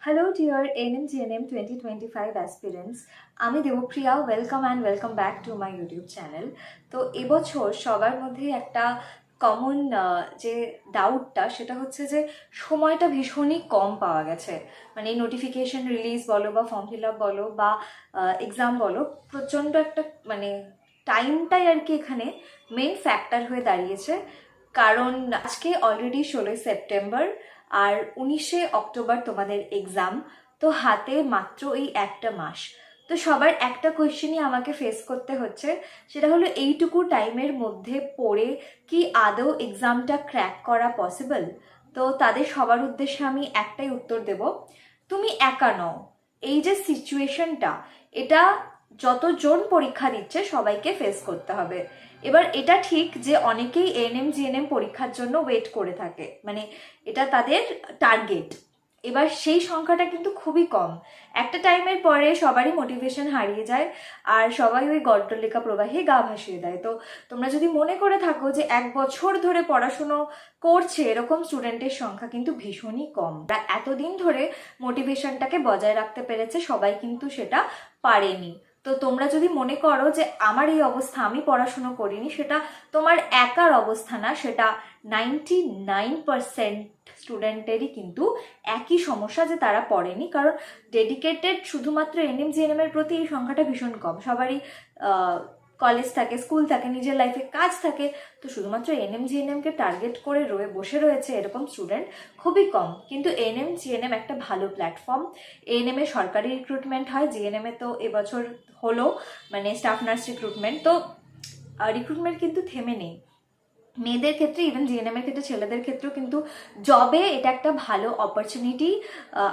Hello dear NMGNM 2025 aspirants. আমি Debapriya welcome back to my YouTube channel. তো এবছর সবার মধ্যে একটা কমন যে ডাউটটা সেটা হচ্ছে যে সময়টা ভীষণই কম পাওয়া গেছে। মানে নোটিফিকেশন রিলিজ বলো বা ফর্ম ফিল আপ বলো বা এক্সাম বলো, প্রচণ্ড একটা মানে টাইমটাই আর কি এখানে মেন ফ্যাক্টর হয়ে দাঁড়িয়েছে। কারণ আজকে অলরেডি 16ই সেপ্টেম্বর আর 19শে অক্টোবর তোমাদের এক্সাম। তো হাতে মাত্র এই একটা মাস। তো সবার একটা কোয়েশ্চেনই আমাকে ফেস করতে হচ্ছে, সেটা হলো এইটুকু টাইমের মধ্যে পড়ে কি আদৌ এক্সামটা ক্র্যাক করা পসিবল। তো তাদের সবার উদ্দেশ্যে আমি একটাই উত্তর দেব, তুমি একা নও। এই যে সিচুয়েশনটা, এটা যতজন পরীক্ষা দিচ্ছে সবাইকে ফেস করতে হবে। এবার এটা ঠিক যে অনেকেই এএনএম জিএনএম পরীক্ষার জন্য ওয়েট করে থাকে, মানে এটা তাদের টার্গেট। এবার সেই সংখ্যাটা কিন্তু খুবই কম। একটা টাইমের পরে সবারই মোটিভেশন হারিয়ে যায় আর সবাই ওই গড্ডলিকা প্রবাহে গা ভাসিয়ে দেয়। তো তোমরা যদি মনে করে থাকো যে 1 বছর ধরে পড়াশুনো করছে, এরকম স্টুডেন্টের সংখ্যা কিন্তু ভীষণই কম। এতদিন ধরে মোটিভেশনটাকে বজায় রাখতে পেরেছে সবাই, কিন্তু সেটা পারেনি। তো তোমরা যদি মনে করো যে আমার এই অবস্থা, আমি পড়াশুনো করিনি, সেটা তোমার একার অবস্থা না, সেটা 99% স্টুডেন্টেরই কিন্তু একই সমস্যা, যে তারা পড়েনি। কারণ ডেডিকেটেড শুধুমাত্র এনএম জিএনএম এর প্রতি এই সংখ্যাটা ভীষণ কম। সবারই কলেজ থাকে, স্কুল থাকে, নিজের লাইফে কাজ থাকে। তো শুধুমাত্র এনএম জিএনএমকে টার্গেট করে বসে রয়েছে এরকম স্টুডেন্ট খুবই কম। কিন্তু এনএম জিএনএম একটা ভালো প্ল্যাটফর্ম। এএনএম এ সরকারি রিক্রুটমেন্ট হয়, জিএনএম এ তো এবছর হলো, মানে স্টাফ নার্স রিক্রুটমেন্ট। তো রিক্রুটমেন্ট কিন্তু থেমে নেই মেয়েদের ক্ষেত্রে, ইভেন জিএনএম এর ক্ষেত্রে ছেলেদের ক্ষেত্রেও কিন্তু জবে এটা একটা ভালো অপরচুনিটি।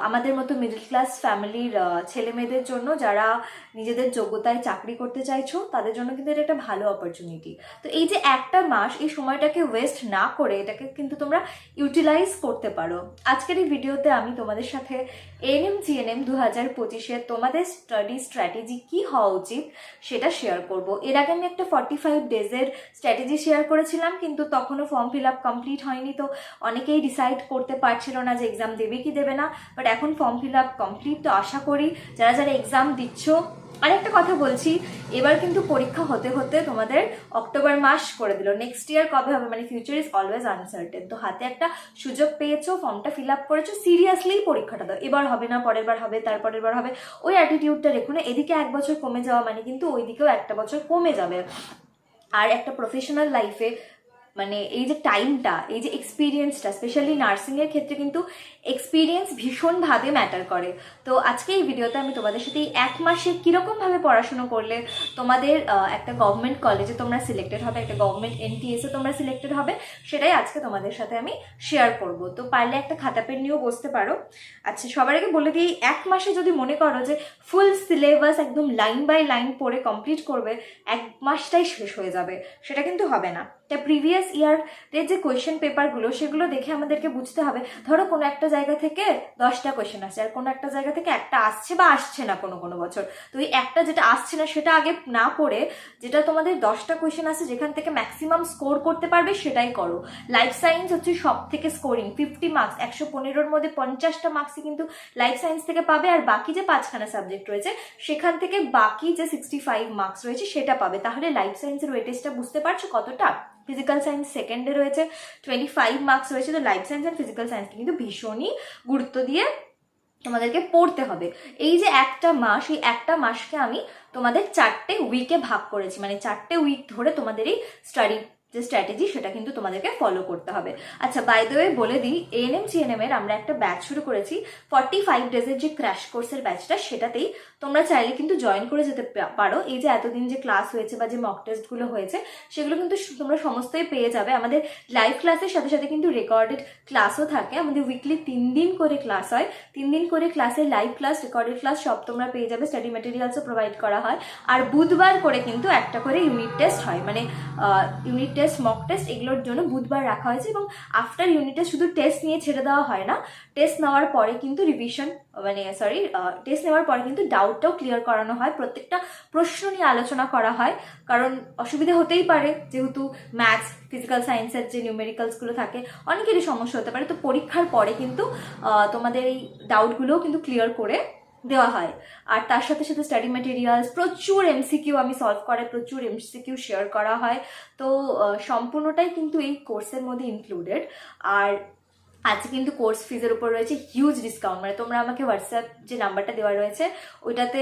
আমাদের মতো মিডল ক্লাস ফ্যামিলির ছেলে মেয়েদের জন্য, যারা নিজেদের যোগ্যতায় চাকরি করতে চাইছো, তাদের জন্য কিন্তু এটা একটা ভালো অপরচুনিটি। তো এই যে একটা মাস, এই সময়টাকে ওয়েস্ট না করে এটাকে কিন্তু তোমরা ইউটিলাইজ করতে পারো। আজকের এই ভিডিওতে আমি তোমাদের সাথে এএনএম জিএনএম 2025-এ তোমাদের স্টাডি স্ট্র্যাটেজি কি হওয়া উচিত সেটা শেয়ার করব। এর আগে আমি একটা 45 ডেজের স্ট্র্যাটেজি শেয়ার করেছিলাম, কিন্তু তখনও ফর্ম ফিল আপ কমপ্লিট হয়নি। তো অনেকেই ডিসাইড করতে পারছিল না যে এক্সাম দেবে কি দেবে না। বাট এখন ফর্ম ফিল আপ কমপ্লিট। তো আশা করি যারা যারা এক্সাম দিচ্ছ, আর একটা কথা বলছি, এবার কিন্তু পরীক্ষা হতে হতে তোমাদের অক্টোবর মাস করে দিল। নেক্সট ইয়ার কবে হবে, মানে ফিউচার ইজ অলওয়েজ আনসার্টেন। তো হাতে একটা সুযোগ পেয়েছো, ফর্মটা ফিল আপ করেছো, সিরিয়াসলি পরীক্ষাটা দাও। এবার হবে না, পরের বার হবে, তারপরের বার হবে, ওই অ্যাটিটিউডটা রেখো না। এদিকে 1 বছর কমে যাওয়া মানে কিন্তু ওইদিকেও 1 বছর কমে যাবে। আর একটা প্রফেশনাল লাইফে মানে এই যে টাইমটা, এই যে এক্সপিরিয়েন্সটা, স্পেশালি নার্সিংয়ের ক্ষেত্রে কিন্তু এক্সপিরিয়েন্স ভীষণভাবে ম্যাটার করে। তো আজকে এই ভিডিওতে আমি তোমাদের সাথে এই 1 মাসে কীরকমভাবে পড়াশুনো করলে তোমাদের একটা গভর্নমেন্ট কলেজে তোমরা সিলেক্টেড হবে, একটা গভর্নমেন্ট এনটিএসে তোমরা সিলেক্টেড হবে, সেটাই আজকে তোমাদের সাথে আমি শেয়ার করব। তো পারলে একটা খাতা পেন নিয়েও বসতে পারো। আচ্ছা, সবার আগে বলে দিই, 1 মাসে যদি মনে করো যে ফুল সিলেবাস একদম লাইন বাই লাইন পড়ে কমপ্লিট করবে, 1 মাসটাই শেষ হয়ে যাবে, সেটা কিন্তু হবে না। তা প্রিভিয়াস ইয়ারের যে কোয়েশ্চেন পেপারগুলো, সেগুলো দেখে আমাদেরকে বুঝতে হবে, ধরো কোনো একটা জায়গা থেকে 10টা কোয়েশ্চেন আসছে, আর কোনো একটা জায়গা থেকে একটা আসছে বা আসছে না কোনো কোনো বছর। তো এই একটা যেটা আসছে না সেটা আগে না পড়ে, যেটা তোমাদের 10টা কোয়েশ্চেন আসছে যেখান থেকে ম্যাক্সিমাম স্কোর করতে পারবে সেটাই করো। লাইফ সায়েন্স হচ্ছে সব থেকে স্কোরিং, 50 মার্কস, 115-র মধ্যে 50টা মার্কসই কিন্তু লাইফ সায়েন্স থেকে পাবে। আর বাকি যে 5খানা সাবজেক্ট রয়েছে সেখান থেকে বাকি যে 65 মার্কস রয়েছে সেটা পাবে। তাহলে লাইফ সায়েন্সের ওয়েটেজটা বুঝতে পারছো কতটা। ফিজিক্যাল সায়েন্স সেকেন্ডে রয়েছে, 25 মার্কস রয়েছে। তো লাইফ সায়েন্স অ্যান্ড ফিজিক্যাল সায়েন্সকে কিন্তু ভীষণই গুরুত্ব দিয়ে তোমাদেরকে পড়তে হবে। এই যে একটা মাস, এই একটা মাসকে আমি তোমাদের 4টে উইকে ভাগ করেছি, মানে 4টে উইক ধরে তোমাদের এই স্টাডি যে স্ট্র্যাটেজি সেটা কিন্তু তোমাদেরকে ফলো করতে হবে। আচ্ছা, বাই দ্য ওয়ে বলে দিই, এএনএম জিএনএম এর আমরা একটা ব্যাচ শুরু করেছি, 45 ডেজের যে ক্র্যাশ কোর্সের ব্যাচটা, সেটাতেই তোমরা চাইলে কিন্তু জয়েন করে যেতে পারো। এই যে এতদিন যে ক্লাস হয়েছে বা যে মক টেস্টগুলো হয়েছে, সেগুলো কিন্তু তোমরা সমস্তই পেয়ে যাবে। আমাদের লাইভ ক্লাসের সাথে সাথে কিন্তু রেকর্ডেড ক্লাসও থাকে। আমাদের উইকলি 3 দিন করে ক্লাস হয়, 3 দিন করে ক্লাসে লাইভ ক্লাস, রেকর্ডেড ক্লাস সব তোমরা পেয়ে যাবে। স্টাডি ম্যাটেরিয়ালসও প্রোভাইড করা হয়। আর বুধবার করে কিন্তু একটা করে ইউনিট টেস্ট হয়, মানে ইউনিট টেস্ট, মক টেস্ট এগুলোর জন্য বুধবার রাখা হয়েছে। এবং আফটার ইউনিট টেস্ট শুধু টেস্ট নিয়ে ছেড়ে দেওয়া হয় না, টেস্ট নেওয়ার পরে কিন্তু রিভিশন টেস্ট নেওয়ার পরে কিন্তু ডাউটটাও ক্লিয়ার করানো হয়, প্রত্যেকটা প্রশ্ন নিয়ে আলোচনা করা হয়। কারণ অসুবিধা হতেই পারে, যেহেতু ম্যাথস, ফিজিক্যাল সায়েন্সের যে নিউমেরিক্যালসগুলো থাকে অনেকেরই সমস্যা হতে পারে। তো পরীক্ষার পরে কিন্তু তোমাদের এই ডাউটগুলোও কিন্তু ক্লিয়ার করে দেওয়া হয়। আর তার সাথে সাথে স্টাডি ম্যাটেরিয়ালস, প্রচুর এমসিকিউ আমি সলভ করে, প্রচুর এমসিকিউ শেয়ার করা হয়। তো সম্পূর্ণটাই কিন্তু এই কোর্সের মধ্যে ইনক্লুডেড। আর আজকে কিন্তু কোর্স ফিজের উপর রয়েছে হিউজ ডিসকাউন্ট। মানে তোমরা আমাকে হোয়াটসঅ্যাপ যে নাম্বারটা দেওয়া রয়েছে ওইটাতে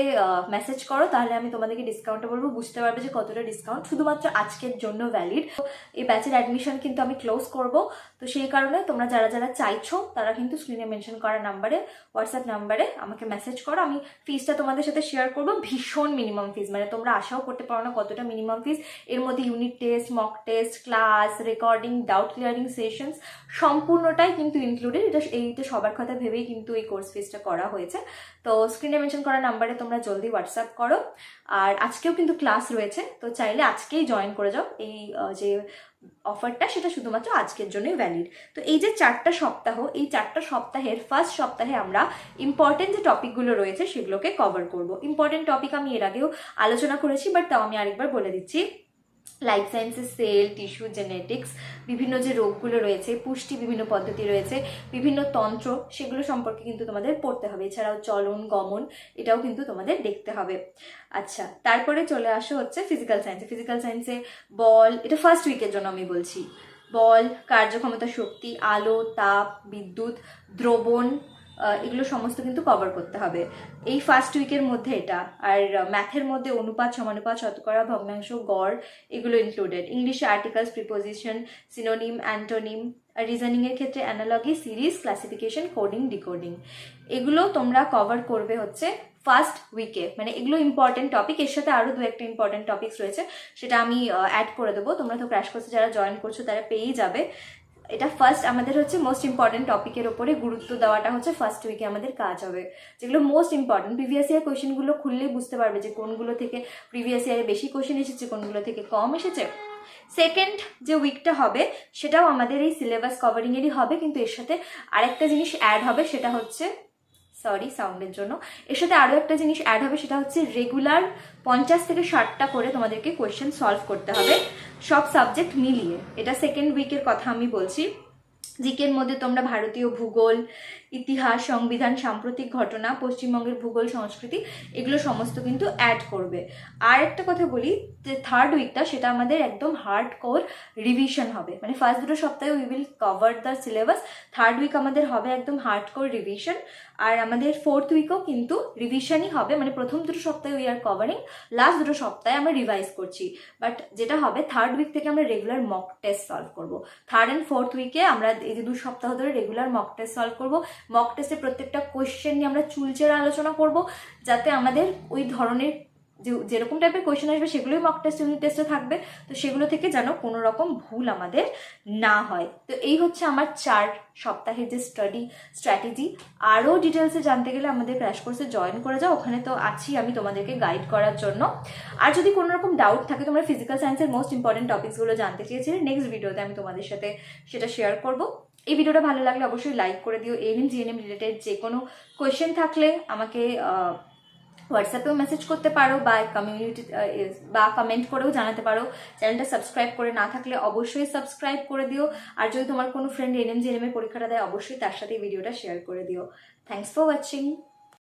মেসেজ করো, তাহলে আমি তোমাদেরকে ডিসকাউন্টটা বলবো, বুঝতে পারবে যে কতটা ডিসকাউন্ট, শুধুমাত্র আজকের জন্য ভ্যালিড। এই ব্যাচের অ্যাডমিশন কিন্তু আমি ক্লোজ করব। তো সেই কারণে তোমরা যারা যারা চাইছো তারা কিন্তু স্ক্রিনে মেনশন করা নাম্বারে, হোয়াটসঅ্যাপ নাম্বারে আমাকে মেসেজ করো। আমি ফিজটা তোমাদের সাথে শেয়ার করবো, ভীষণ মিনিমাম ফিজ, মানে তোমরা আশাও করতে পারো না কতটা মিনিমাম ফিজ। এর মধ্যে unit test, mock test, class, recording, doubt clearing sessions সম্পূর্ণটাই কিন্তু ইনক্লুডেড। এইটা সবার কথা ভেবেই কিন্তু এই কোর্স ফিজটা করা হয়েছে। তো স্ক্রিনে মেনশন করা নাম্বারে তোমরা জলদি হোয়াটসঅ্যাপ করো। আর আজকেও কিন্তু ক্লাস রয়েছে, তো চাইলে আজকেই জয়েন করে যাও। এই যে অফারটা সেটা শুধুমাত্র আজকের জন্যই ভ্যালিড। তো এই যে 4টা সপ্তাহ, এই 4টা সপ্তাহের ফার্স্ট সপ্তাহে আমরা ইম্পর্টেন্ট যে টপিকগুলো রয়েছে সেগুলোকে কভার করব। ইম্পর্টেন্ট টপিক আমি এর আগেও আলোচনা করেছি, বাট তাও আমি আরেকবার বলে দিচ্ছি। Life sciences, cell, tissue, genetics, বিভিন্ন যে রোগগুলো রয়েছে, পুষ্টি বিভিন্ন পদ্ধতি রয়েছে, বিভিন্ন তন্ত্র, সেগুলো সম্পর্কে কিন্তু তোমাদের পড়তে হবে। এছাড়াও চলন, গমন, এটাও কিন্তু তোমাদের দেখতে হবে। আচ্ছা, তারপরে চলে আসো হচ্ছে ফিজিক্যাল সায়েন্সে। ফিজিক্যাল সায়েন্সে বল, এটা ফার্স্ট উইকের জন্য আমি বলছি। বল, কার্যক্ষমতা, শক্তি, আলো, তাপ, বিদ্যুৎ, দ্রবণ, এগুলো সমস্ত কিন্তু কভার করতে হবে এই ফার্স্ট উইকের মধ্যে এটা। আর ম্যাথের মধ্যে অনুপাত, সমানুপাত, শতকরা, ভগ্নাংশ, গড়, এগুলো ইনক্লুডেড। ইংলিশে আর্টিকেলস, প্রিপোজিশন, সিনোনিম, অ্যান্টোনিম। আর রিজনিংয়ের ক্ষেত্রে analogy, series, classification, coding, decoding, এগুলো তোমরা কভার করবে হচ্ছে ফার্স্ট উইকে। মানে এগুলো ইম্পর্টেন্ট টপিক, এর সাথে আরও 2-1টা ইম্পর্টেন্ট টপিক্স রয়েছে, সেটা আমি অ্যাড করে দেবো। তোমরা তো ক্র্যাশ কোর্সে যারা জয়েন করছো তারা পেয়েই যাবে। এটা ফার্স্ট আমাদের হচ্ছে মোস্ট ইম্পর্টেন্ট টপিকের ওপরে গুরুত্ব দেওয়াটা হচ্ছে ফার্স্ট উইকে আমাদের কাজ হবে, যেগুলো মোস্ট ইম্পর্টেন্ট। প্রিভিয়াস ইয়ার কোয়েশ্চেনগুলো খুললেই বুঝতে পারবে যে কোনগুলো থেকে প্রিভিয়াস ইয়ারে বেশি কোয়েশ্চেন এসেছে, কোনগুলো থেকে কম এসেছে। সেকেন্ড যে উইকটা হবে সেটাও আমাদের এই সিলেবাস কভারিংয়েরই হবে, কিন্তু এর সাথে আরেকটা জিনিস অ্যাড হবে, সেটা হচ্ছে সাউন্ডের জন্য, এর সাথে আরও একটা জিনিস অ্যাড হবে, সেটা হচ্ছে রেগুলার 50 থেকে 60টা করে তোমাদেরকে কোয়েশ্চেন সলভ করতে হবে সব সাবজেক্ট মিলিয়ে। এটা সেকেন্ড উইকের কথা আমি বলছি। জিকের মধ্যে তোমরা ভারতীয় ভূগোল, ইতিহাস, সংবিধান, সাম্প্রতিক ঘটনা, পশ্চিমবঙ্গের ভূগোল, সংস্কৃতি, এগুলো সমস্ত কিন্তু অ্যাড করবে। আর একটা কথা বলি, যে থার্ড উইকটা সেটা আমাদের একদম হার্ড কোর রিভিশন হবে। মানে ফার্স্ট 2 সপ্তাহে we will cover the syllabus, third week আমাদের হবে একদম হার্ড কোর রিভিশন। আর আমাদের ফোর্থ উইকও কিন্তু রিভিশনই হবে, মানে প্রথম 2 সপ্তাহে উই আর কভারিং, লাস্ট 2 সপ্তাহে আমরা রিভাইজ করছি। বাট যেটা হবে থার্ড উইক থেকে আমরা রেগুলার মক টেস্ট সলভ করবো। থার্ড অ্যান্ড ফোর্থ উইকে আমরা এই যে 2 সপ্তাহ ধরে রেগুলার মক টেস্ট সলভ করবো। মক টেস্টে প্রত্যেকটা কোয়েশ্চেন নিয়ে আমরা চুলচেরা আলোচনা করব, যাতে আমাদের ওই ধরনের যেরকম টাইপের কোয়েশ্চেন আসবে সেগুলোই মক টেস্ট, ইউনিট টেস্টে থাকবে। তো সেগুলো থেকে যেন কোনো রকম ভুল আমাদের না হয়। তো এই হচ্ছে আমার 4 সপ্তাহের যে স্টাডি স্ট্র্যাটেজি। আরও ডিটেলসে জানতে গেলে আমাদের ক্র্যাশ কোর্সে জয়েন করে যাও, ওখানে তো আছি আমি তোমাদেরকে গাইড করার জন্য। আর যদি কোনো রকম ডাউট থাকে, তোমরা ফিজিক্যাল সায়েন্সের মোস্ট ইম্পর্টেন্ট টপিকসগুলো জানতে চেয়েছিলে, নেক্সট ভিডিওতে আমি তোমাদের সাথে সেটা শেয়ার করবো। এই ভিডিওটা ভালো লাগলে অবশ্যই লাইক করে দিও। এএনএম জিএনএম রিলেটেড যে কোনো কোয়েশ্চেন থাকলে আমাকে হোয়াটসঅ্যাপেও মেসেজ করতে পারো, বা কমেন্ট করেও জানাতে পারো। চ্যানেলটা সাবস্ক্রাইব করে না থাকলে অবশ্যই সাবস্ক্রাইব করে দিও। আর যদি তোমার কোনো ফ্রেন্ড এএনএম জিএনএম এর পরীক্ষাটা দেয়, অবশ্যই তার সাথে এই ভিডিওটা শেয়ার করে দিও। Thanks for watching.